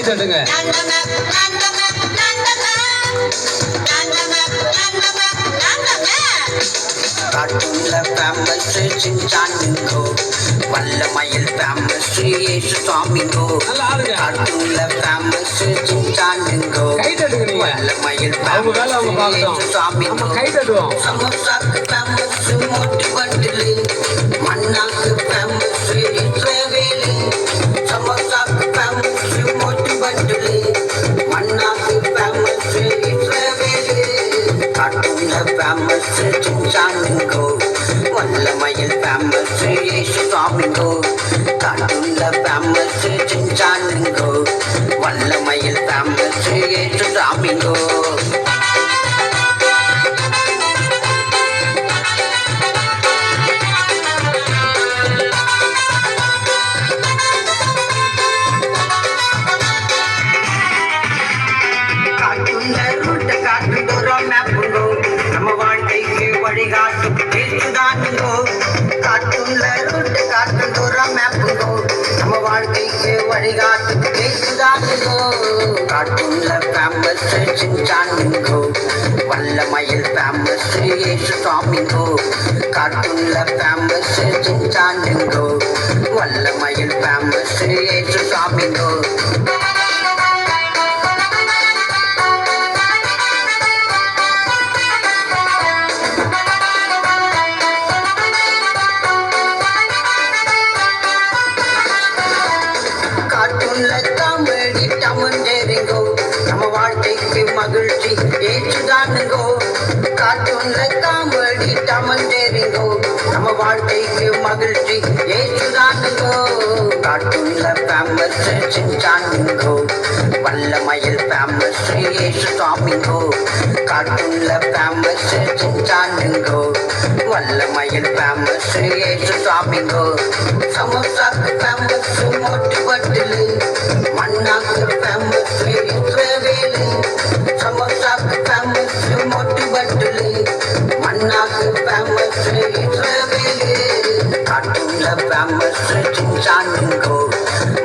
தட்டுங்க. காட்டுல ஃபேமஸ் சின்சானுங்கோ, வல்லமயில் ஃபேமஸ் இயேசு சுவாமிங்கோ. காட்டுல ஃபேமஸ் சின்சானுங்கோ, வல்லமயில் ஃபேமஸ் இயேசு சுவாமிங்கோ. சமோசாக்கு ஃபேமஸ் மோட்டு பண்டிலு, மண்ணாக்கு ஃபேமஸ் இஸ்ரவேலு. சமோசாக்கு ஃபேமஸ் மோட்டு பண்டிலு, மண்ணாக்கு ஃபேமஸ் இஸ்ரவேலு. காட்டுல ஃபேமஸ் சின்சானுங்கோ, வல்லமயில் ஃபேமஸ் இயேசு சுவாமிங்கோ. காட்டுல ஃபேமஸ் சின்சானுங்கோ, வல்லமயில் ஃபேமஸ் இயேசு சுவாமிங்கோ. காட்டுல ரூட்ட காட்டு தூரம் மேப்புங்கோ, நம்ம வாழ்க்கைக்கு வழிகாட்டும் இயேசுதானுங்கோ. காட்டுல ரூட்ட காட்டு தூரம் மேப்புங்கோ, நம்ம வாழ்க்கைக்கு வழிகாட்டும் இயேசுதானுங்கோ. காட்டுல ஃபேமஸ் சின்சானுங்கோ, வல்லமயில் ஃபேமஸ் இயேசு சுவாமிங்கோ. காட்டுல ஃபேமஸ் சின்சானுங்கோ, வல்லமயில் ஃபேமஸ் இயேசு சுவாமிங்கோ. காட்டுல காமெடி டமண்டேரிங்கோ, நம்ம வாழ்க்கைக்கு மகிழ்ச்சி ஏற்றுதானுங்கோ. காட்டுல காமெடி டமண்டேரிங்கோ, நம்ம வாழ்க்கைக்கு மகிழ்ச்சி ஏற்றுதானுங்கோ. காட்டுல ஃபேமஸ் சின்சானுங்கோ, வல்லமயில் ஃபேமஸ் இயேசு சுவாமிங்கோ. காட்டுல ஃபேமஸ் சின்சானுங்கோ, வல்லமயில் ஃபேமஸ் இயேசு சுவாமிங்கோ. சமோசாக்கு ஃபேமஸ் மோட்டு பட்டிலு, மண்ணாக்கு ஃபேமஸ் இஸ்ரவேலு. சமோசாக்கு ஃபேமஸ் மோட்டு பட்டிலு, மண்ணாக்கு ஃபேமஸ் இஸ்ரவேலு. காட்டுல ஃபேமஸ் சின்சானுங்கோ,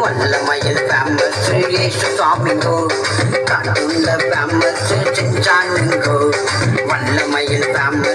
வல்லமயில் ஃபேமஸ் இயேசு சுவாமிங்கோ. காட்டுல ஃபேமஸ் சின்சானுங்கோ, வல்லமயில் ஃபேமஸ்